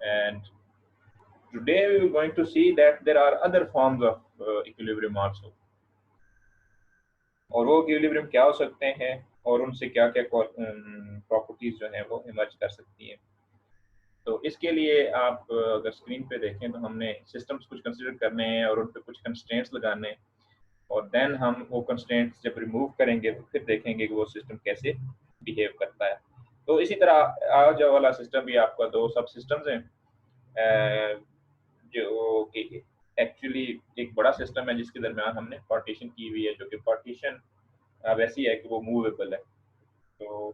And today we are going to see that there are other forms of equilibrium also. और वो equilibrium क्या हो सकते हैं और उनसे क्या क्या प्रॉपर्टीज जो हैं वो इमर्ज कर सकती हैं। तो इसके लिए आप अगर स्क्रीन पे देखें तो हमने सिस्टम्स कुछ कंसिडर करने हैं और उन पे कुछ कंस्ट्रेंट्स लगाने हैं, और देन हम वो कंस्ट्रेंट्स जब रिमूव करेंगे तो फिर देखेंगे कि वो सिस्टम कैसे बिहेव करता है। तो इसी तरह आज वाला सिस्टम भी आपका दो सब सिस्टम्स हैं, जो कि एक्चुअली एक बड़ा सिस्टम है जिसके दरमियान हमने पार्टीशन की हुई है, जो कि पार्टीशन वैसी है कि वो मूवेबल है। तो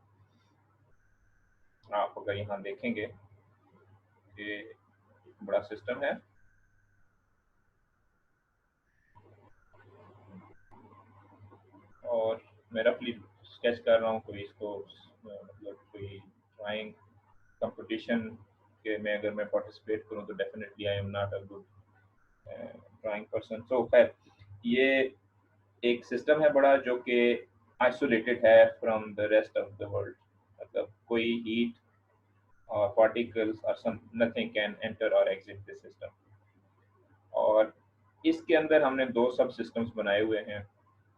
आप अगर यहाँ देखेंगे कि बड़ा सिस्टम है और मैं रफली स्केच कर रहा हूँ, कोई इसको मतलब कोई ड्राइंग कंपटीशन के में अगर मैं पार्टिसिपेट करूँ तो definitely I am not a good drawing person. So खैर, ये एक सिस्टम है बड़ा जो कि आइसोलेटेड है from the rest of the world, मतलब कोई हीट और पार्टिकल्स और सम नथिंग कैन एंटर और एग्जिट दिस सिस्टम। और इसके अंदर हमने दो सब सिस्टम्स बनाए हुए हैं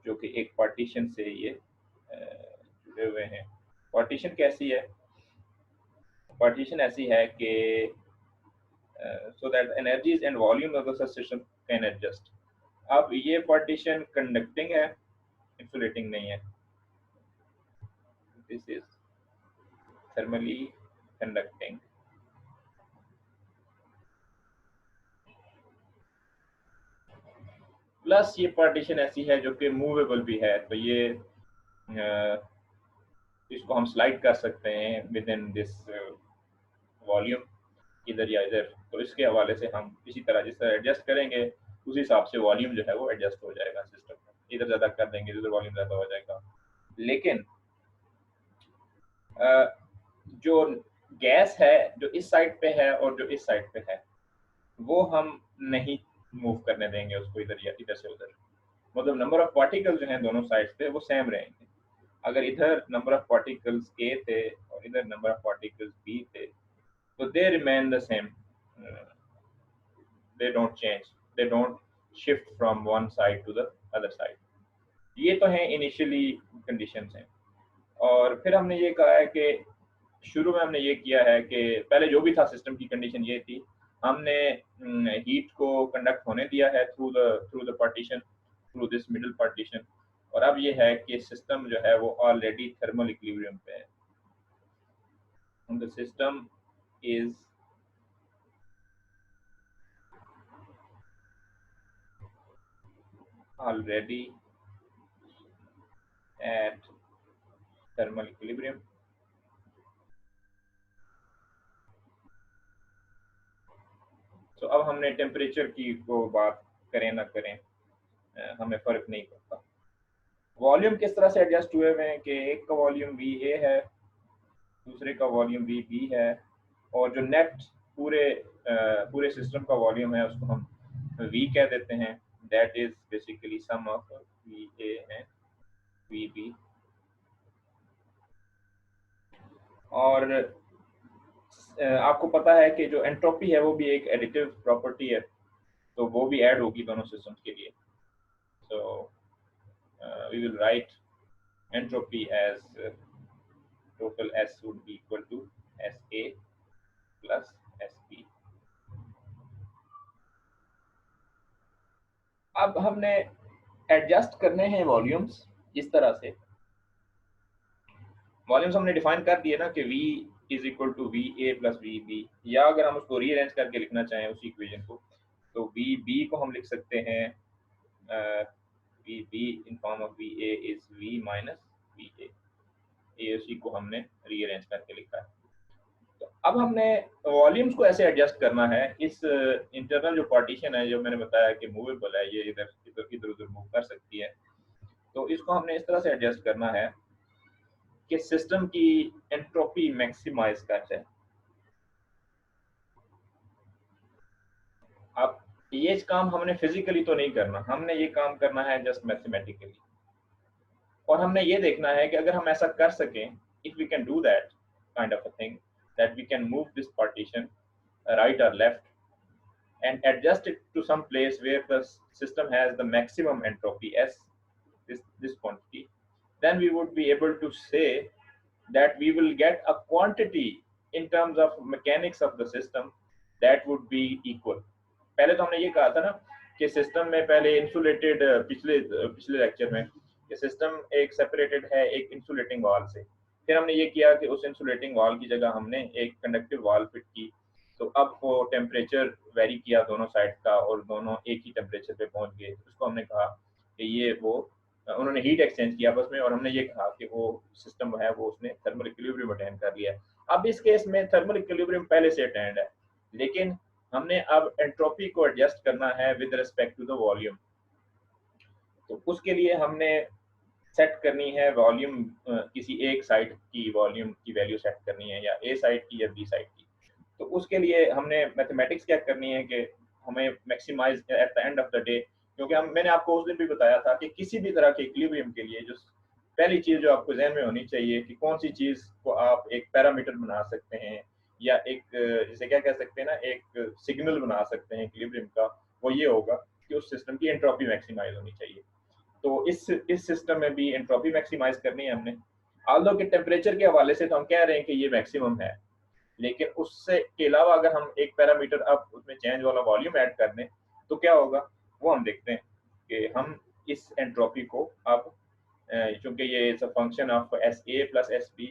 जो कि एक पार्टीशन से ये जुड़े हुए हैं। पार्टीशन कैसी है? पार्टीशन ऐसी है कि so that energies and volume of the system can adjust। अब ये पार्टीशन कंडक्टिंग है, इंसुलेटिंग नहीं है। This is thermally conducting. Plus ये पार्टीशन ऐसी है जो कि मूवेबल भी है, तो ये इसको हम स्लाइड कर सकते हैं विद इन दिस वॉल्यूम, इधर या इधर। तो इसके हवाले से हम इसी तरह जिस तरह एडजस्ट करेंगे उस हिसाब से वॉल्यूम जो है वो एडजस्ट हो जाएगा सिस्टम में। इधर ज़्यादा कर देंगे इधर वॉल्यूम ज़्यादा हो जाएगा। लेकिन जो गैस है जो इस साइड पे है और जो इस साइड पे है वो हम नहीं मूव करने देंगे उसको इधर या इधर से उधर। मतलब नंबर ऑफ पार्टिकल्स जो हैं दोनों साइड्स पे वो सेम रहेंगे। अगर इधर नंबर ऑफ पार्टिकल्स ए थे और इधर नंबर ऑफ पार्टिकल्स बी थे तो they remain the same, they don't change, they don't shift from one side to the other side। ये तो हैं इनिशियली कंडीशंस हैं। और फिर हमने ये कहा है कि शुरू में हमने ये किया है कि पहले जो भी था सिस्टम की कंडीशन ये थी, हमने हीट को कंडक्ट होने दिया है through the partition, through this middle partition. और अब ये है कि सिस्टम जो है वो ऑलरेडी थर्मल इक्विलिब्रियम पे है। The system is already at thermal equilibrium. तो अब हमने टेम्परेचर की को बात करें ना करें हमें फ़र्क नहीं पड़ता। वॉल्यूम किस तरह से एडजस्ट हुए हुए हैं कि एक का वॉल्यूम वी ए है, दूसरे का वॉल्यूम वी बी है, और जो नेट पूरे सिस्टम का वॉल्यूम है उसको हम वी कह देते हैं। That is basically sum of V A and V B. और आपको पता है कि जो एंट्रोपी है वो भी एक एडिटिव प्रॉपर्टी है, तो वो भी ऐड होगी दोनों सिस्टम्स के लिए। So we will write entropy as total S would be equal to SA plus SP। अब हमने एडजस्ट करने हैं वॉल्यूम्स इस तरह से। वॉल्यूम्स हमने डिफाइन कर दिए ना कि V is equal to V A plus V B, या अगर हम उसको रीअरेंज करके लिखना चाहें उसी इक्वेशन को तो वी बी को हम लिख सकते हैं V B in form of V A is V minus V A, उसी को हमने रीअरेंज करके लिखा है। तो अब हमने वॉल्यूम्स को ऐसे एडजस्ट करना है, इस इंटरनल जो पार्टीशन है जो मैंने बताया कि मूवेबल है, ये इधर इधर इधर उधर मूव कर सकती है, तो इसको हमने इस तरह से एडजस्ट करना है कि सिस्टम की एंट्रोपी मैक्सिमाइज कर जाए। अब ये काम हमने फिजिकली तो नहीं करना, हमने ये काम करना है जस्ट मैथमेटिकली। और हमने ये देखना है कि अगर हम ऐसा कर सकें, if we can do that kind of a thing, that we can move this partition right or left and adjust it to some place where the system has the maximum entropy S, this quantity, then we would be able to say that we will get a quantity in terms of mechanics of the system that would be equal. पहले तो हमने ये कहा था ना कि system में पहले इंसुलेटेड, पिछले पिछले लेक्चर में कि सिस्टम एक सेपरेटेड है एक इंसुलेटिंग वॉल से। फिर हमने ये किया कि उस इंसुलेटिंग वॉल की जगह हमने एक कंडक्टिव वॉल फिट की, तो अब वो टेम्परेचर वेरी किया दोनों साइड का और दोनों एक ही टेम्परेचर पे पहुंच गए। उसको हमने कहा कि ये वो उन्होंने हीट एक्सचेंज किया आपस में, और हमने ये कहा कि वो सिस्टम है वो उसने थर्मल इक्विलिब्रियम अटेन कर लिया। अब इस केस में थर्मल इक्विलिब्रियम पहले से अटेंड है, लेकिन हमने अब एंट्रोपी को एडजस्ट करना है with respect to the volume. तो उसके लिए हमने सेट करनी है वॉल्यूम, किसी एक साइड की वॉल्यूम की वैल्यू सेट करनी है, या ए साइड की या बी साइड की। तो उसके लिए हमने मैथमेटिक्स क्या करनी है कि हमें maximize at the end of the day, क्योंकि मैंने आपको उस दिन भी बताया था कि किसी भी तरह के इक्विलिब्रियम के लिए जो पहली चीज़ जो आपको जहन में होनी चाहिए कि कौन सी चीज़ को आप एक पैरामीटर बना सकते हैं या एक जिसे क्या कह सकते हैं ना, एक सिग्नल बना सकते हैं इक्विलिब्रियम का, वो ये होगा कि उस सिस्टम की एंट्रोपी मैक्सिमाइज होनी चाहिए। तो इस सिस्टम में भी एंट्रोपी मैक्सिमाइज करनी है हमने। ऑल्दो के टेम्परेचर के हवाले से तो हम कह रहे हैं कि ये मैक्सिमम है, लेकिन उससे के अलावा अगर हम एक पैरामीटर अब उसमें चेंज वाला वॉल्यूम ऐड कर दें तो क्या होगा वो हम देखते हैं कि हम इस एंट्रोपी को अब चूंकि ये is a function of S A plus S B,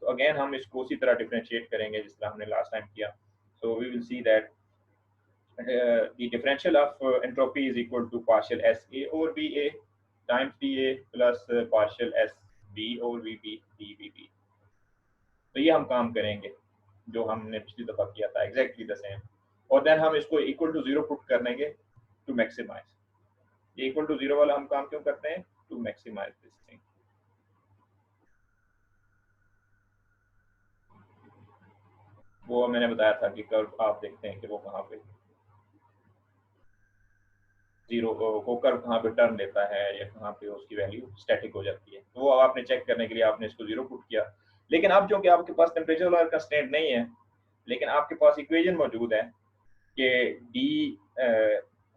तो अगेन हम इसको उसी तरह डिफरेंशिएट करेंगे जिस तरह हमने लास्ट टाइम किया। So we will see that the differential of entropy is equal to partial SA over VA times dA plus partial SB over VB dVB। तो ये हम काम करेंगे जो हमने पिछली दफा किया था, एग्जैक्टली द सेम, और देन हम इसको इक्वल टू जीरो पुट कर देंगे टू मैक्सिमाइज। ये इक्वल टू जीरो वाला हम काम क्यों करते हैं? To maximize this thing. वो मैंने बताया था कि कर्व आप देखते हैं कि वो कहाँ पे जीरो को कर्व कहाँ पे टर्न लेता है या कहाँ पे उसकी वैल्यू स्टैटिक हो जाती है, तो वो आपने चेक करने के लिए आपने इसको जीरो पुट किया। लेकिन अब जो कि आपके पास टेम्परेचर वाला कंस्टेंट नहीं है, लेकिन आपके पास इक्वेशन मौजूद है कि D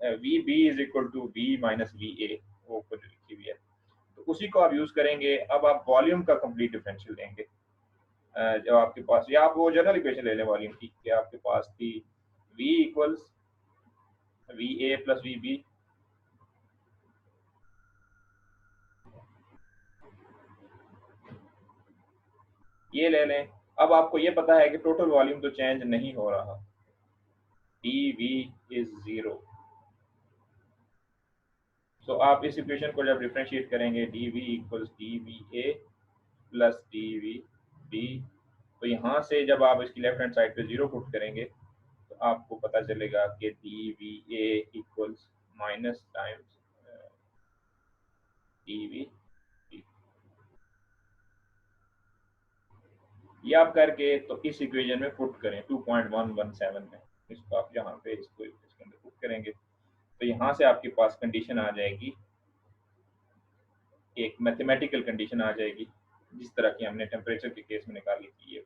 V B is equal to V minus V A, वो ऊपर लिखी हुई है, तो उसी को आप यूज करेंगे। अब आप वॉल्यूम का कंप्लीट डिफरेंशियल देंगे जो आपके पास, या आप वो जनरल इक्वेशन ले लें वॉल्यूम की कि आपके पास थी v equals V A plus V B, ये ले लें। अब आपको ये पता है कि टोटल वॉल्यूम तो चेंज नहीं हो रहा, dv इज जीरो। सो आप इस इक्वेशन को जब डिफरेंशिएट करेंगे dv equals dva plus dvb, तो यहाँ से जब आप इसकी लेफ्ट हैंड साइड पे जीरो पुट करेंगे तो आपको पता चलेगा कि dva equals minus times dv। ये आप करके तो इस इक्वेशन में पुट करें 2.117 में, इसको आप यहाँ पे इसको इसके अंदर पुट करेंगे तो यहाँ से आपके पास कंडीशन आ जाएगी, एक मैथमेटिकल कंडीशन आ जाएगी जिस तरह की हमने टेम्परेचर के केस में निकाली थी।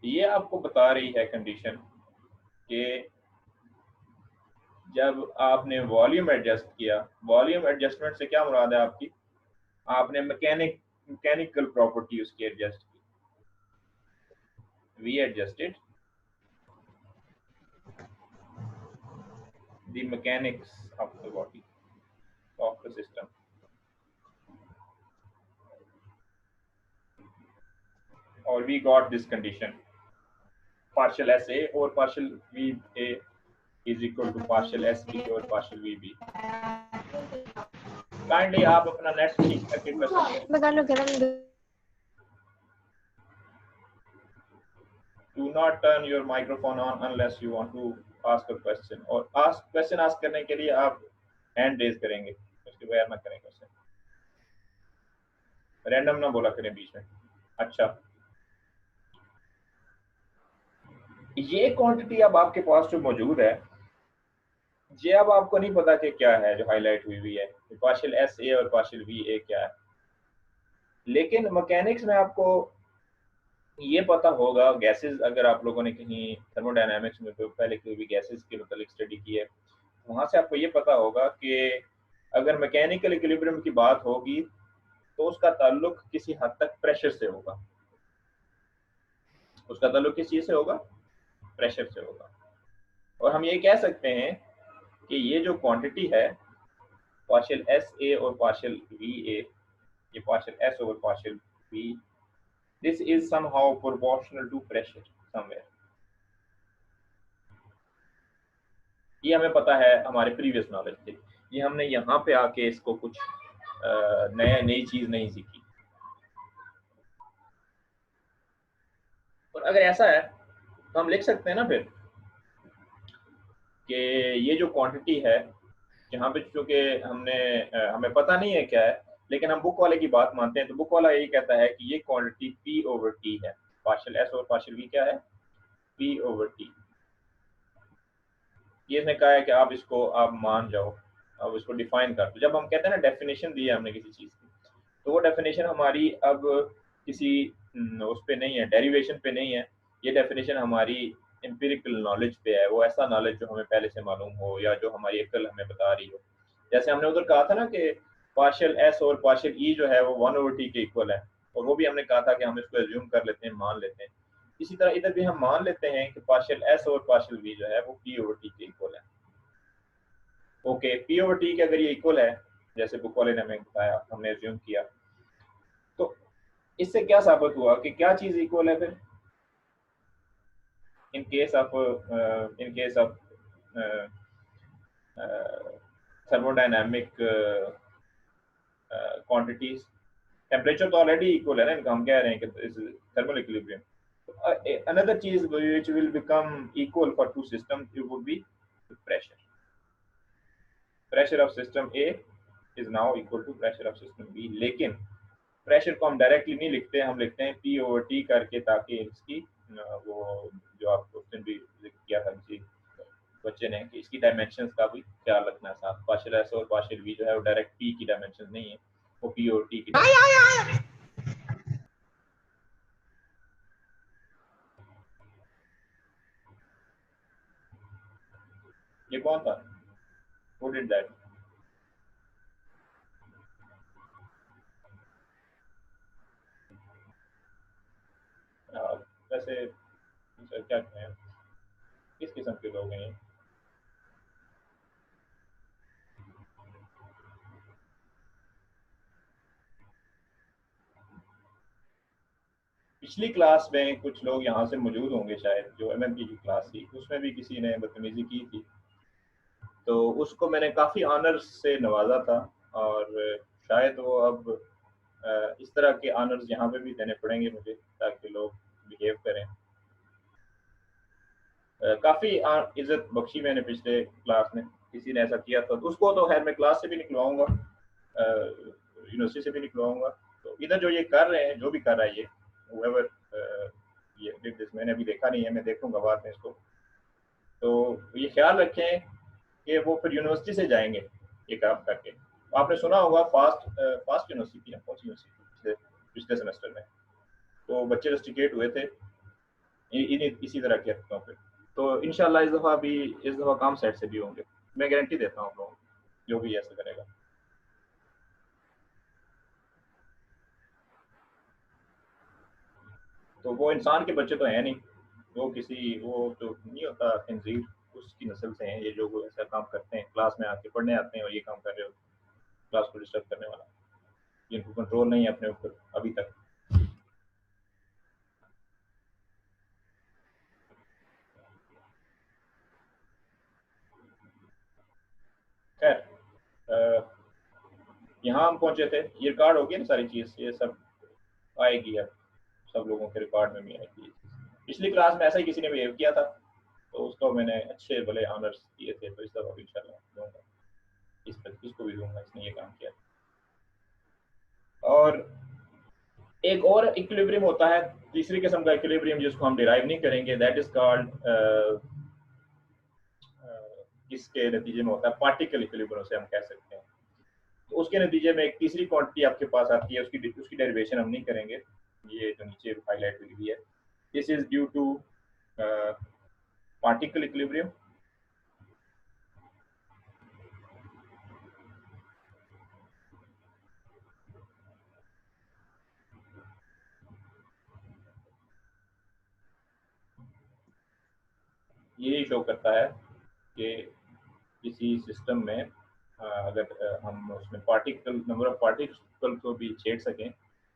ये आपको बता रही है कंडीशन कि जब आपने वॉल्यूम एडजस्ट किया, वॉल्यूम एडजस्टमेंट से क्या मुराद है आपकी, आपने मैकेनिकल प्रॉपर्टी उसकी एडजस्ट की। We adjusted the mechanics of the body of the system, or we got this condition partial SA or partial VA is equal to partial SB or partial VB। Kindly आप अपना net ठीक करके question, do not turn your microphone on unless you want to ask a question, और question ask करने के लिए आप hand raise करेंगे, उसके बगैर ना करें क्वेश्चन, रैंडम ना बोला करें बीच में। अच्छा, ये क्वांटिटी अब आपके पास जो मौजूद है, ये अब आपको नहीं पता कि क्या है जो हाईलाइट हुई हुई है, पार्शियल एस ए और पार्शियल वी ए क्या है, लेकिन मैकेनिक्स में आपको ये पता होगा गैसेस, अगर आप लोगों ने कहीं थर्मोडायनामिक्स में पहले कोई भी गैसेस के मतलब स्टडी की है, वहां से आपको ये पता होगा कि अगर मैकेनिकल इक्विलिब्रियम की बात होगी तो उसका ताल्लुक किसी हद तक प्रेशर से होगा। उसका ताल्लुक किस चीज से होगा? प्रेशर से होगा। और हम ये कह सकते हैं कि ये जो क्वांटिटी है पार्शियल एस ए और पार्शियल वी ए, ये partial S over partial V, this is somehow proportional to pressure somewhere. ये हमें पता है हमारे प्रीवियस नॉलेज से, ये हमने यहाँ पे आके इसको कुछ नई चीज नहीं सीखी। और अगर ऐसा है तो हम लिख सकते हैं ना फिर कि ये जो क्वांटिटी है, जहाँ पे चूंकि हमें पता नहीं है क्या है, लेकिन हम बुक वाले की बात मानते हैं, तो बुक वाला यही कहता है कि ये क्वांटिटी पी ओवर टी है। पार्शियल एस और पार्शियल वी क्या है? P over T. ये इसने कहा है कि आप इसको आप मान जाओ, अब इसको डिफाइन कर दो। जब हम कहते हैं ना डेफिनेशन दी है हमने किसी चीज की, तो वो डेफिनेशन हमारी अब किसी उस पे नहीं है, डेरिवेशन पे नहीं है। ये डेफिनेशन हमारी एम्पिरिकल नॉलेज पे है, वो ऐसा नॉलेज जो हमें पहले से मालूम हो या जो हमारी अक्ल हमें बता रही हो। जैसे हमने उधर कहा था ना कि पार्शियल एस और पार्शियल ई जो है वो 1/t के इक्वल है, और वो भी हमने कहा था कि हम इसको एज्यूम कर लेते हैं, मान लेते हैं। इसी तरह इधर भी हम मान लेते हैं कि पार्शियल एस और पार्शियल वी जो है वो p/t के इक्वल है। ओके, p/t के अगर ये इक्वल है, जैसे बुक वाले ने हमें बताया, हमने एज्यूम किया, तो इससे क्या साबित हुआ कि क्या चीज इक्वल है फिर? In case of thermodynamic quantities, temperature तो ऑलरेडी इक्वल है ना इनका, हम कह रहे हैं कि थर्मल इक्विलिब्रियम। अनदर चीज which will become equal for two system, it would be pressure. Pressure of system A is now equal to pressure of system B. लेकिन प्रेशर को हम डायरेक्टली नहीं लिखते, हम लिखते हैं p/t करके, ताकि इसकी वो जो आप क्वेश्चन भी जिक्र किया था किसी बच्चे ने कि इसकी डायमेंशंस का भी ख्याल रखना है साथ। पार्शियल एस और पार्शियल वी जो है वो डायरेक्ट p की डायमेंशन नहीं है, वो p और t की डायमेंशन। ये कौन था? Who did that? वैसे क्या कहें, किस किस्म के लोग हैं ये? पिछली क्लास में कुछ लोग यहाँ से मौजूद होंगे शायद, जो एमएमपी की क्लास थी उसमें भी किसी ने बदतमीजी की थी, तो उसको मैंने काफ़ी ऑनर्स से नवाजा था। और शायद वो अब इस तरह के ऑनर्स यहाँ पे भी देने पड़ेंगे मुझे, ताकि लोग बिहेव करें। काफ़ी इज्जत बख्शी मैंने पिछले क्लास में, किसी ने ऐसा किया था, तो उसको तो खैर मैं क्लास से भी निकलवाऊंगा, यूनिवर्सिटी से भी निकलवाऊंगा। तो इधर जो ये कर रहे हैं, जो भी कर रहा है ये whoever, ये did this, मैंने अभी देखा नहीं है, मैं देखूंगा बाद में इसको। तो ये ख्याल रखें कि वो फिर यूनिवर्सिटी से जाएंगे ये काम करके। आपने सुना होगा फास्ट यूनिवर्सिटी है, कौन सी यूनिवर्सिटी पिछले पिछले सेमेस्टर में तो बच्चे रस्टिकेट हुए थे इसी तरह के हरकतों पे। तो इंशाल्लाह इस दफ़ा काम सेट से भी होंगे, मैं गारंटी देता हूँ आप लोगों को, जो भी ऐसा करेगा। तो वो इंसान के बच्चे तो हैं नहीं, वो तो नहीं होता खंजीर, उसकी नस्ल से हैं ये जो ऐसा काम करते हैं, क्लास में आके पढ़ने आते हैं और ये काम कर रहे हो, क्लास को डिस्टर्ब करने वाला, जिनको कंट्रोल नहीं है अपने ऊपर अभी तक। खैर, यहाँ हम पहुंचे थे, ये रिकॉर्ड हो गया ना सारी चीज़, ये सब आएगी अब, सब लोगों के रिकॉर्ड में भी आएगी। पिछली क्लास में ऐसा ही किसी ने बिहेव किया था, तो उसको मैंने अच्छे भले ऑनर्स दिए थे, तो इस दफ़ा भी इंशाल्लाह दूंगा, इसको भी दूंगा, इसने ये काम किया। और एक और इक्विलिब्रियम होता है, तीसरी किस्म का इक्विलिब्रियम, जिसको हम डिराइव नहीं करेंगे, दैट इज कॉल्ड, इसके नतीजे में होता है पार्टिकल इक्विलिब्रियम से हम कह सकते हैं। तो उसके नतीजे में एक तीसरी क्वांटिटी आपके पास आती है, उसकी डेरिवेशन हम नहीं करेंगे, ये जो नीचे हाईलाइट हुई है, this is due to particle equilibrium. ये शो करता है कि किसी सिस्टम में अगर हम उसमें पार्टिकल नंबर ऑफ पार्टिकल को भी छेड़ सकें,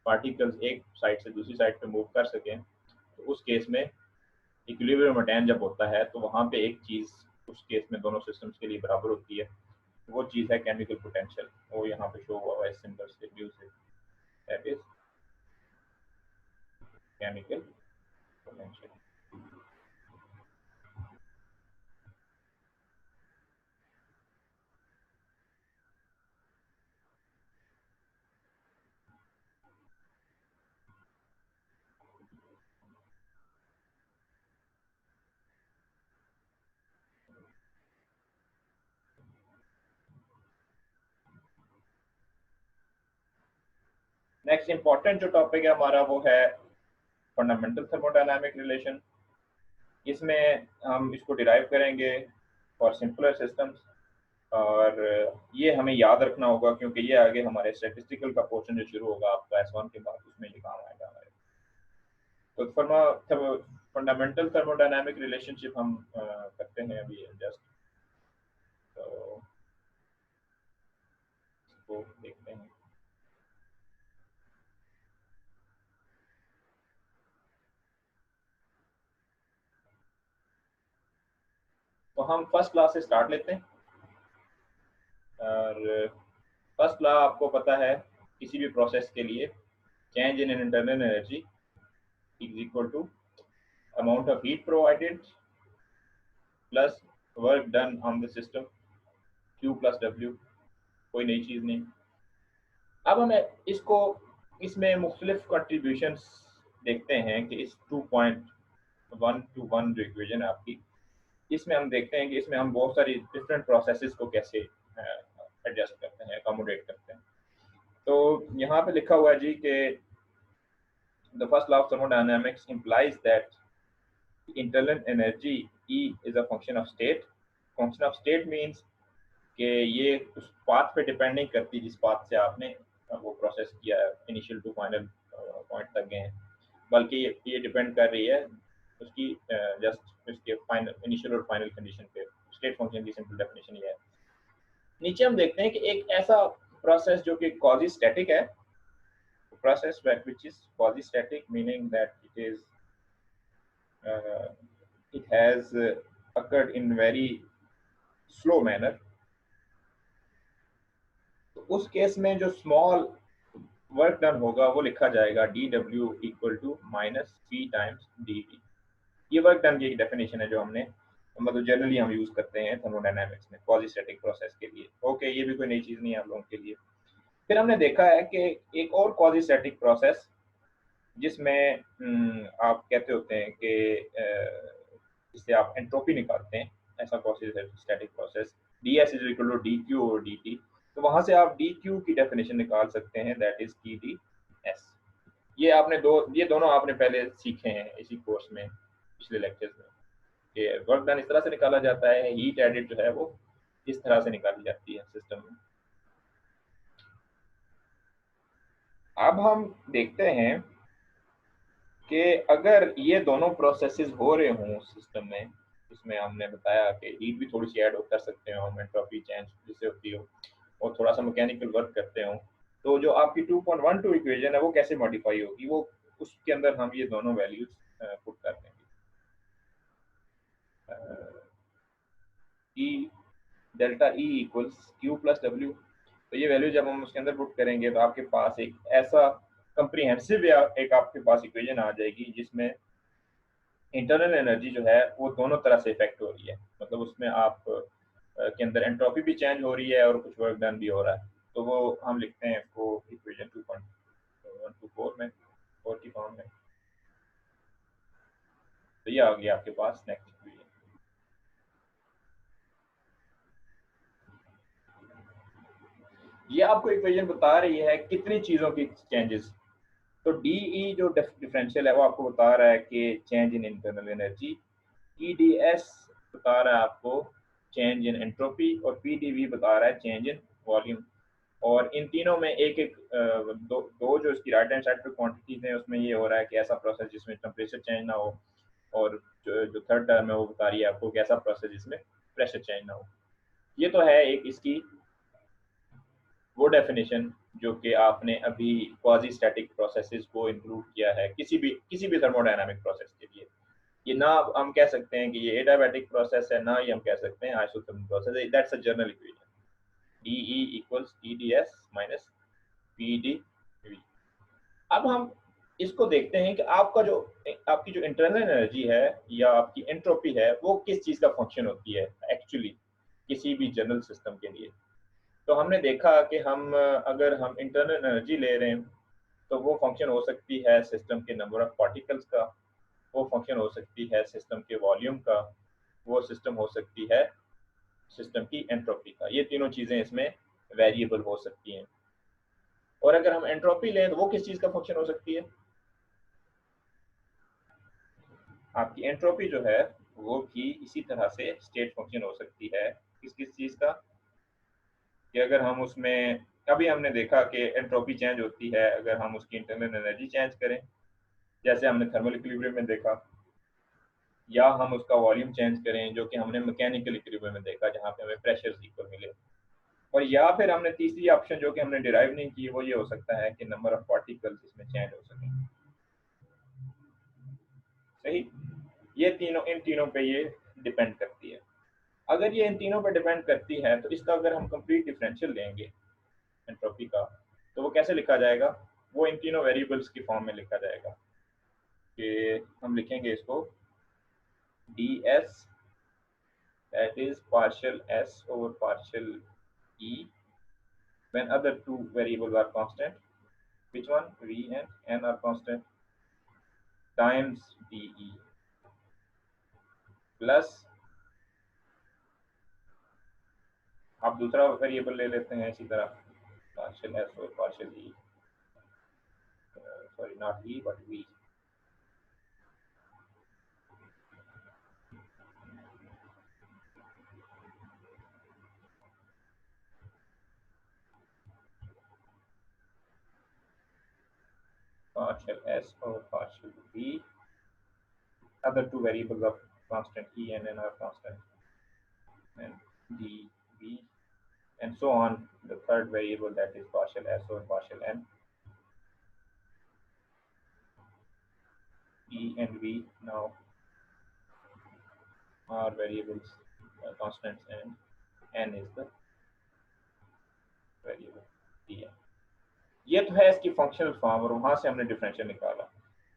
पार्टिकल्स एक साइड से दूसरी साइड पे मूव कर सकें, तो उस केस में इक्विलिब्रियम अटैन जब होता है तो वहाँ पे एक चीज़ उस केस में दोनों सिस्टम्स के लिए बराबर होती है, वो चीज़ है केमिकल पोटेंशियल। वो यहाँ पे शो हुआ है सिंबल से, ड्यू से, that is chemical potential. Next important जो टॉपिक है हमारा वो है फंडामेंटल थर्मोडायनामिक रिलेशन। इसमें हम इसको डिराइव करेंगे फॉर सिंपलर सिस्टम्स, और ये हमें याद रखना होगा क्योंकि ये आगे हमारे स्टैटिस्टिकल का पोर्शन जो शुरू होगा आपका S1 के बाद, उसमें ये काम आएगा हमारे। तो फंडामेंटल थर्मोडायनामिक रिलेशनशिप हम करते हैं अभी जस्ट, तो इसको देखते हैं। तो हम फर्स्ट लॉ से स्टार्ट लेते हैं, और फर्स्ट लॉ आपको पता है किसी भी प्रोसेस के लिए change in internal energy is equal to amount of heat provided plus work done on the system, Q plus W, कोई नई चीज़ नहीं। अब हमें इसको इसमें मुख्तलिफ कंट्रीब्यूशंस देखते हैं कि इस 2.1 to 1 जो इक्वेशन है आपकी, इसमें हम देखते हैं कि इसमें हम बहुत सारी डिफरेंट प्रोसेसेस को कैसे एडजस्ट करते हैं, अकोमोडेट करते हैं। तो यहाँ पे लिखा हुआ है जी कि the first law of thermodynamics implies that internal energy E is a function of state। Function of state means कि ये उस पाथ पे डिपेंड नहीं करती जिस पाथ से आपने वो प्रोसेस किया है, इनिशियल टू फाइनल पॉइंट तक गए हैं, बल्कि ये डिपेंड कर रही है उसकी जस्ट उसके फाइनल इनिशियल और फाइनल कंडीशन पे। स्टेट फंक्शन की सिंपल डेफिनेशन ये है। नीचे हम देखते हैं कि एक ऐसा प्रोसेस जो कि क्वाजी स्टैटिक है, process which is quasi-static, meaning that it has occurred in very slow manner। तो उस केस में जो स्मॉल वर्क डन होगा वो लिखा जाएगा dW equal to minus P times dt। ये वर्क डन की डेफिनेशन है जो हमने मतलब जनरली हम यूज करते हैं थर्मोडायनामिक्स में क्वाजी-स्टैटिक प्रोसेस के लिए। ओके, ये भी कोई नई चीज नहीं है आप लोगों के लिए। फिर हमने देखा है कि एक और क्वाजी-स्टैटिक प्रोसेस जिसमें आप कहते होते हैं कि इससे आप एंट्रोपी निकालते हैं, ऐसा प्रोसेस है static process, ds is equal to dq और dt। तो वहां से आप dq की डेफिनेशन निकाल सकते हैं, दैट इज TdS। ये दोनों आपने पहले सीखे हैं इसी कोर्स में पिछले लेक्चर्स में, कि वर्क डन इस तरह से निकाला जाता है, हीट एडिड जो है वो इस तरह से निकाली जाती है सिस्टम में। अब हम देखते हैं कि अगर ये दोनों प्रोसेसेस हो रहे हों सिस्टम में, इसमें हमने बताया कि हीट भी थोड़ी सी ऐड कर सकते हो हम, एंट्रोपी चेंज जिससे होती हो, और थोड़ा सा मैकेनिकल वर्क करते हो, तो जो आपकी 2.12 इक्वेशन है वो कैसे मॉडिफाई होगी, वो उसके अंदर हम ये दोनों वैल्यूज पुट कर देंगे। ई delta E equals Q plus W। तो ये वैल्यू जब हम उसके अंदर पुट करेंगे तो आपके पास एक ऐसा कंप्रीहेंसिव या एक आपके पास इक्वेशन आ जाएगी जिसमें इंटरनल एनर्जी जो है वो दोनों तरह से इफेक्ट हो रही है, मतलब उसमें आप के अंदर एंट्रोपी भी चेंज हो रही है और कुछ वर्क डन भी हो रहा है। तो वो हम लिखते हैं इसको इक्वेशन 2.124 में, 4 की फॉर्म में। तो ये आ गया आपके पास नेक्स्ट इक्वेशन। ये आपको इक्वेशन बता रही है कितनी चीज़ों की चेंजेस तो डीई जो डिफरेंशियल है वो आपको बता रहा है कि change in internal energy, EDS बता रहा है आपको चेंज इन एंट्रोपी, और पीडीवी बता रहा है चेंज इन वॉल्यूम। और इन तीनों में एक एक दो जो इसकी राइट हैंड साइड पे क्वांटिटीज हैं उसमें ये हो रहा है कि ऐसा प्रोसेस जिसमें टेम्परेचर चेंज ना हो, और जो थर्ड टर्म है वो बता रही है आपको कि ऐसा प्रोसेस जिसमें प्रेशर चेंज ना हो। ये तो है एक इसकी वो डेफिनेशन जो कि आपने अभी क्वाजी स्टैटिक प्रोसेसेस को इंक्लूड किया है किसी भी थर्मोडायनामिक प्रोसेस के लिए। ये ना हम कह सकते हैं कि ये एडियाबैटिक प्रोसेस है, ना ये हम कह सकते हैं आइसोथर्मल प्रोसेस है। That's a general equation, DE equals EDS minus PdV। अब हम इसको देखते हैं कि आपकी जो इंटरनल एनर्जी है या आपकी एंट्रोपी है वो किस चीज़ का फंक्शन होती है एक्चुअली किसी भी जनरल सिस्टम के लिए। तो हमने देखा कि अगर हम इंटरनल एनर्जी ले रहे हैं तो वो फंक्शन हो सकती है सिस्टम के नंबर ऑफ पार्टिकल्स का, वो फंक्शन हो सकती है सिस्टम के वॉल्यूम का, वो सिस्टम हो सकती है सिस्टम की एंट्रोपी का। ये तीनों चीज़ें इसमें वेरिएबल हो सकती हैं। और अगर हम एंट्रोपी लें तो वो किस चीज़ का फंक्शन हो सकती है? आपकी एंट्रोपी जो है वो भी इसी तरह से स्टेट फंक्शन हो सकती है किस किस चीज़ का, कि अगर हम उसमें अभी हमने देखा कि एंट्रोपी चेंज होती है अगर हम उसकी इंटरनल एनर्जी चेंज करें, जैसे हमने थर्मल इक्विलिब्रियम में देखा, या हम उसका वॉल्यूम चेंज करें जो कि हमने मैकेनिकल इक्विलिब्रियम में देखा जहाँ पे हमें प्रेशर इक्वल मिले। और या फिर हमने तीसरी ऑप्शन जो कि हमने डिराइव नहीं की वो ये हो सकता है कि नंबर ऑफ पार्टिकल्स इसमें चेंज हो सकें। सही, ये तीनों इन तीनों पे ये डिपेंड करती है। अगर ये इन तीनों पे डिपेंड करती है तो इसका अगर हम कंप्लीट डिफरेंशियल लेंगे एंट्रोपी का तो वो कैसे लिखा जाएगा? वो इन तीनों वेरिएबल्स की फॉर्म में लिखा जाएगा कि हम लिखेंगे इसको ds that is partial s over partial e when other two variables are constant, which one, v and n are constant, times de plus आप दूसरा वेरिएबल ले लेते हैं इसी तरह पार्शियल एस और partial E, sorry not E but V, partial s over partial v, other two variables of constant e and n are constant, and dv and so on, the third variable that is partial s over partial n, e and v now are variables constants and n is the variable dn। ये तो है इसकी functional form और वहां से हमने differential निकाला।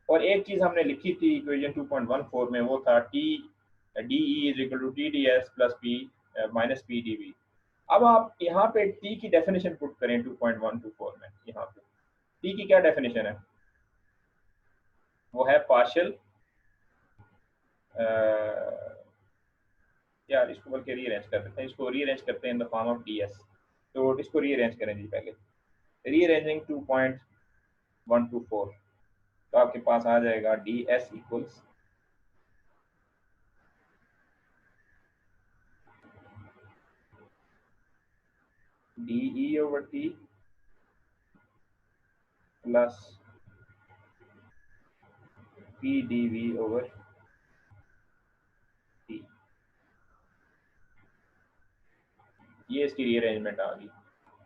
और एक चीज हमने लिखी थी इक्वेशन 2.14 में, वो था T D E is equal to T D S plus P minus P D V. अब आप यहाँ पे टी की डेफिनेशन पुट करें 2.124 में, यहाँ पे टी की क्या डेफिनेशन है? वो है पार्शियल, यार इसको बल्कि रीअरेंज कर देते हैं, इसको रीअरेंज करते हैं in the form of D S. तो इसको रीअरेंज करें जी पहले, रीअरेंजिंग 2.124 तो आपके पास आ जाएगा D S equals D E over T plus P D V over T. ये इसकी रीअरेंजमेंट आ गई।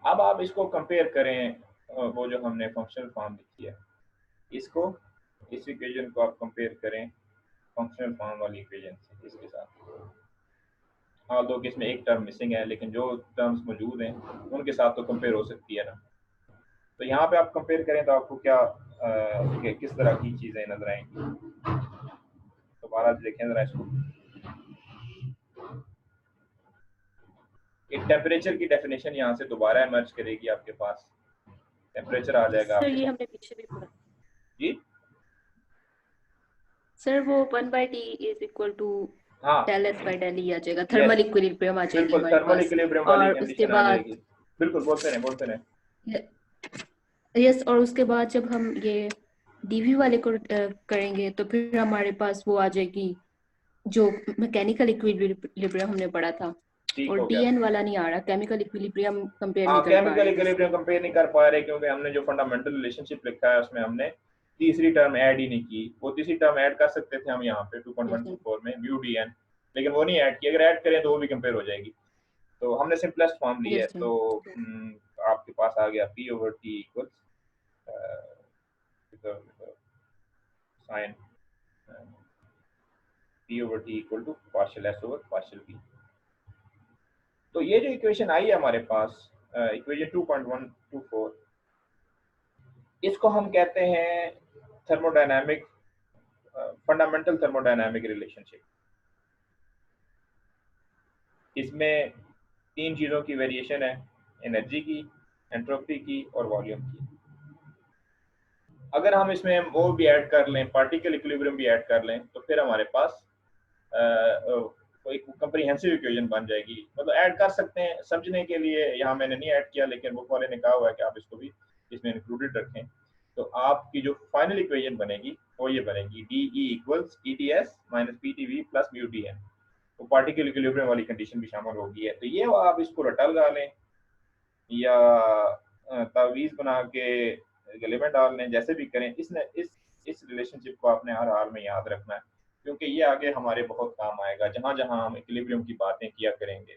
अब आप इसको कंपेयर करें वो जो हमने फंक्शनल फॉर्म लिखी है, इसको इस इक्वेशन को आप कंपेयर करें फंक्शनल फॉर्म वाली इक्वेशन से इसके साथ। हाँ दो इसमें एक टर्म मिसिंग है लेकिन जो टर्म्स मौजूद हैं उनके साथ तो कंपेयर हो सकती है ना। तो यहाँ पे आप कंपेयर करें तो आपको क्या किस तरह की चीज़ें नजर आएंगी? दोबारा देखें जरा इसको, एक टेम्परेचर की डेफिनेशन यहाँ से दोबारा इमर्ज करेगी आपके पास, टेम्परेचर आ जाएगा सर आपके ये हमने पीछे भी पढ़ा जी सर, वो 1/T इज इक्वल टू हाँ del S by del E आ जाएगा, यस थर्मल इक्विलिब्रियम आ जाएगी बिल्कुल हमारे थर्मल पास। इक्विलिब्रियम वाली और उसके कंडीशन आ बाद जाएगी। बिल्कुल बोलते रहे यस, और उसके बाद जब हम ये डीवी वाले को करेंगे तो फिर हमारे पास वो आ जाएगी जो मैकेनिकल इक्विलिब्रियम हमने पढ़ा था, ठीक और हो गया। डीएन वाला नहीं आ रहा, केमिकल इक्विलिब्रियम कंपेयर हाँ, नहीं कर पा केमिकल रहे जिसको। इक्विलिब्रियम कंपेयर नहीं कर पा रहे क्योंकि हमने जो फंडामेंटल रिलेशनशिप लिखा है उसमें हमने तीसरी टर्म ऐड ही नहीं की। वो तीसरी टर्म ऐड कर सकते थे हम यहाँ पे 2.124 में म्यू डी एन, लेकिन वो नहीं ऐड की। अगर ऐड करें तो वो भी कंपेयर हो जाएगी। तो हमने सिंपलेस्ट फॉर्म ली है। यस तो आपके पास आ गया P over T equals sign P over T equal to partial S over partial P. तो ये जो इक्वेशन आई है हमारे पास, इक्वेशन 2.124, इसको हम कहते हैं थर्मोडायनामिक, फंडामेंटल थर्मोडायनामिक रिलेशनशिप। इसमें तीन चीज़ों की वेरिएशन है, एनर्जी की, एंट्रोपी की और वॉल्यूम की। अगर हम इसमें वो भी ऐड कर लें, पार्टिकल इक्विलिब्रियम भी ऐड कर लें, तो फिर हमारे पास एक कंप्रीहेंसिव इक्वेशन बन जाएगी। मतलब ऐड कर सकते हैं समझने के लिए, यहाँ मैंने नहीं ऐड किया लेकिन बुक वाले ने कहा हुआ है कि आप इसको भी इसमें इंक्लूडेड रखें। तो आपकी जो फाइनल इक्वेशन बनेगी वो ये बनेगी, D E equals E T S minus P T V plus mu T N. तो पार्टिकल इक्विलिब्रियम वाली कंडीशन भी शामिल होगी है। तो ये आप इसको रटा लगा लें या तावीज़ बना के गले में डाल लें, जैसे भी करें। इस रिलेशनशिप को आपने हर हाल में याद रखना है क्योंकि ये आगे हमारे बहुत काम आएगा जहाँ जहाँ हम इक्विलिब्रियम की बातें किया करेंगे।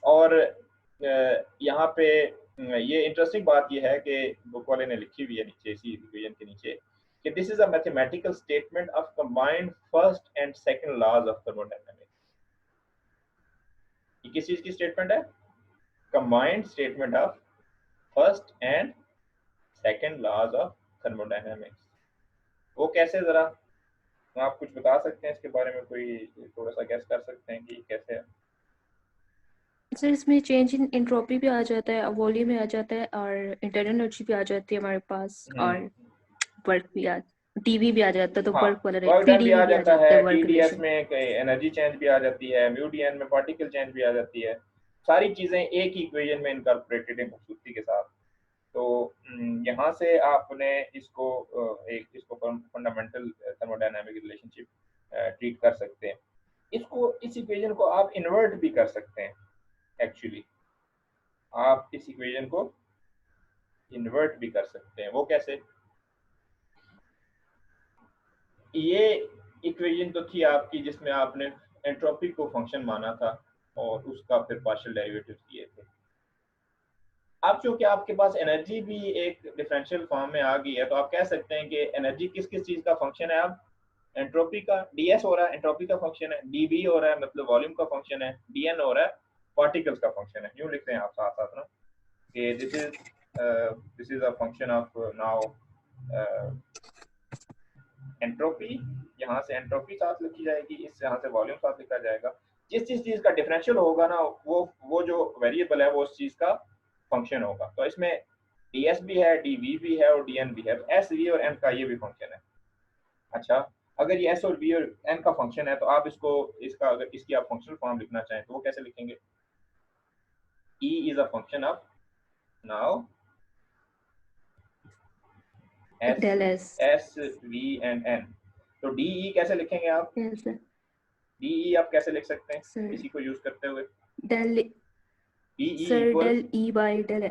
और यहाँ पे ये इंटरेस्टिंग बात ये है कि बुक वाले ने लिखी हुई है नीचे इसी इक्वेशन के नीचे कि this is a mathematical statement of combined first and second laws of thermodynamics. ये किस चीज की स्टेटमेंट है? Combined statement of first and second laws of thermodynamics. वो कैसे, जरा आप कुछ बता सकते हैं इसके बारे में? कोई थोड़ा सा गैस कर सकते हैं कि कैसे है? सर इसमें चेंज इन एंट्रोपी भी आ जाता है, वॉल्यूम में आ जाता है, और इंटरनल एनर्जी भी आ जाती है हमारे पास, और वर्क भी आ, टीवी भी आ जाता है, तो हाँ, वर्क वाला वर्क थ्री डन भी डीवी आ भी आ जाता जाता है, है, वर्क टीडीएस रिलेशन। में एनर्जी चेंज भी आ जाती है, म्यू डी एन में पार्टिकल चेंज भी आ जाती है। सारी चीजें एक ही इक्वेशन में इनकॉर्पोरेटेड हैं खूबसूरती के साथ। तो यहाँ से आपने इसको इसको फंडामेंटल थर्मोडायनामिक रिलेशनशिप ट्रीट कर सकते हैं। इस इक्वेशन को आप इन्वर्ट भी कर सकते हैं। एक्चुअली आप इस इक्वेशन को इन्वर्ट भी कर सकते हैं। वो कैसे? ये इक्वेशन तो थी आपकी जिसमें आपने एंट्रोपी को फंक्शन माना था और उसका फिर पार्शियल डेरिवेटिव किए थे। अब चूंकि आपके पास एनर्जी भी एक डिफरेंशियल फॉर्म में आ गई है, तो आप कह सकते हैं कि एनर्जी किस किस चीज का फंक्शन है? अब एंट्रोपी का, डीएस हो रहा है एंट्रोपी का फंक्शन है, डीबी हो रहा है मतलब वॉल्यूम का फंक्शन है, डीएन हो रहा है पार्टिकल्स का फंक्शन है। यूं लिखते हैं आप साथ साथ ना कि this is a function of now entropy. यहाँ से एंट्रोपी साथ लिखी जाएगी, इस यहाँ से वॉल्यूम साथ लिखा जाएगा। जिस जिस चीज का डिफरेंशियल होगा ना, वो जो वेरिएबल है वो उस चीज का फंक्शन होगा। तो इसमें ds भी है, dv भी है और dn भी है। एस वी और n का ये भी फंक्शन है। अच्छा, अगर ये s और v और n का फंक्शन है तो आप इसका अगर इसकी आप फंक्शनल फॉर्म लिखना चाहें तो वो कैसे लिखेंगे? e is a function of now del S. s v and n। तो de कैसे लिखेंगे आप? सर de आप कैसे लिख सकते हैं सर इसी को यूज करते हुए? Del de sir equals, del E by del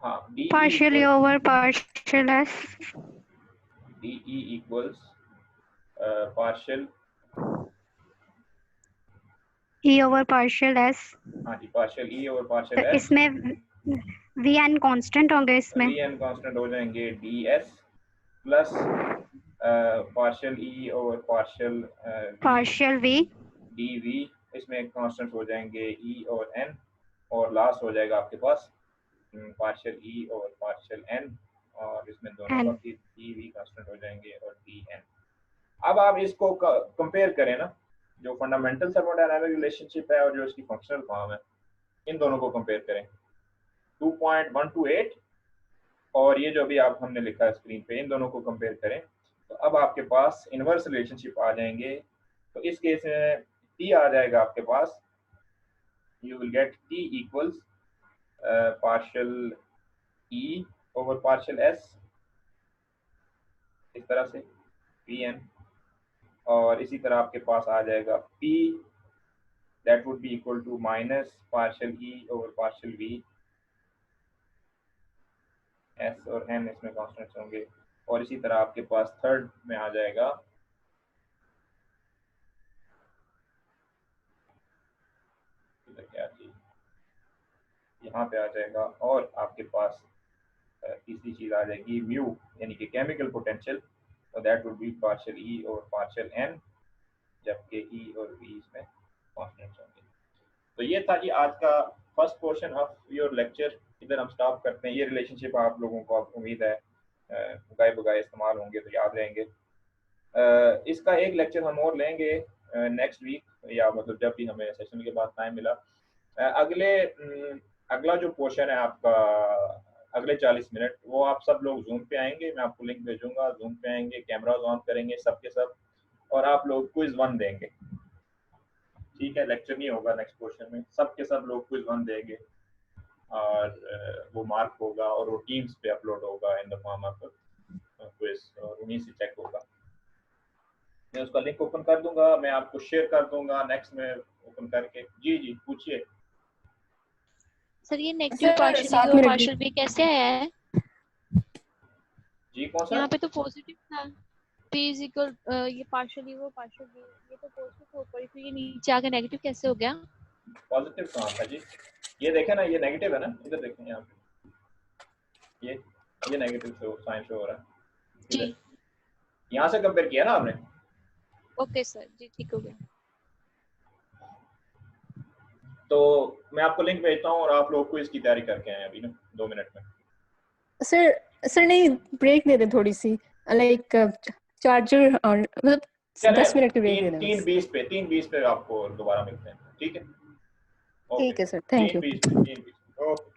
हाँ de partially equals over partial s de equals partial e over partial s। हाँ जी, पार्शियल ई ओवर तो पार्शियल एस। इसमें v n कांस्टेंट होंगे इसमें। वी एन कांस्टेंट हो जाएंगे, D S plus partial E over partial v D V, इसमें constant हो जाएंगे ई और एन, और लास्ट हो जाएगा आपके पास partial E over partial N, और इसमें दोनों का n। फिर डी वी कांस्टेंट हो जाएंगे और डी एन। अब आप इसको कंपेयर करें ना, जो फंडामेंटल थर्मोडायनामिक रिलेशनशिप है और जो इसकी फंक्शनल फॉर्म है, इन दोनों को कंपेयर करें 2.128 और ये जो अभी आप हमने लिखा है स्क्रीन पे, इन दोनों को कंपेयर करें तो अब आपके पास इनवर्स रिलेशनशिप आ जाएंगे। तो इस केस में टी आ जाएगा आपके पास, you will get T equals partial E over partial S इस तरह से Pn, और इसी तरह आपके पास आ जाएगा P, that would be equal to minus partial E over partial V, S और N इसमें कॉन्स्टेंट्स होंगे, और इसी तरह आपके पास थर्ड में आ जाएगा क्या चीज यहाँ पे आ जाएगा, और आपके पास तीसरी चीज आ जाएगी म्यू यानी कि केमिकल पोटेंशियल, और दैट वुड बी पार्शियल ई और पार्शियल एन, जबकि ई और वी इसमें कॉन्स्टेंट्स होंगे। तो ये था जी आज का first portion of your lecture. इधर हम स्टॉप करते हैं। ये रिलेशनशिप आप लोगों को उम्मीद है गाय बगाए इस्तेमाल होंगे तो याद रहेंगे। इसका एक लेक्चर हम और लेंगे नेक्स्ट वीक, या मतलब जब भी हमें सेशन के बाद टाइम मिला। अगला जो पोर्शन है आपका अगले 40 मिनट, वो आप सब लोग जूम पे आएंगे, मैं आपको लिंक भेजूंगा, जूम पे आएंगे, कैमराज ऑन करेंगे सबके सब, और आप लोग क्विज 1 देंगे। ठीक है, लेक्चर नहीं होगा नेक्स्ट पोर्शन में, सबके सब लोग क्विज 1 देंगे, और वो मार्क होगा और वो टीम्स पे अपलोड होगा in the form of quiz, और उन्हीं से चेक होगा। मैं उसका लिंक ओपन कर दूंगा, मैं आपको शेयर कर दूंगा नेक्स्ट में ओपन करके। जी जी पूछिए सर। ये नेगेटिव पार्शियल और पार्शियल भी कैसे आया है जी? कौन सा? यहाँ पे तो पॉजिटिव था p is equal ये पार्शियल वो पार्शियल b, ये तो पॉजिटिव हो पर फिर ये नीचे आके नेगेटिव कैसे हो गया? पॉजिटिव कहाँ था जी? ये देखें ना, ये नेगेटिव है ना, इधर देखें यहाँ पे, ये नेगेटिव शो साइन शो हो रहा है जी। यहाँ से कंपेयर किया ना आपने? ओके सर जी, ठीक हो गया। तो मैं आपको लिंक भेजता हूँ और आप लोग को इसकी तैयारी करके आए अभी ना 2 मिनट में। सर नहीं, ब्रेक दे दें थोड़ी सी, लाइक चार्जर, और मतलब 10 मिनट की ब्रेक दे दें। 3:20 पे आपको दोबारा मिलते हैं। ठीक है, ठीक है सर, थैंक यू। ओके।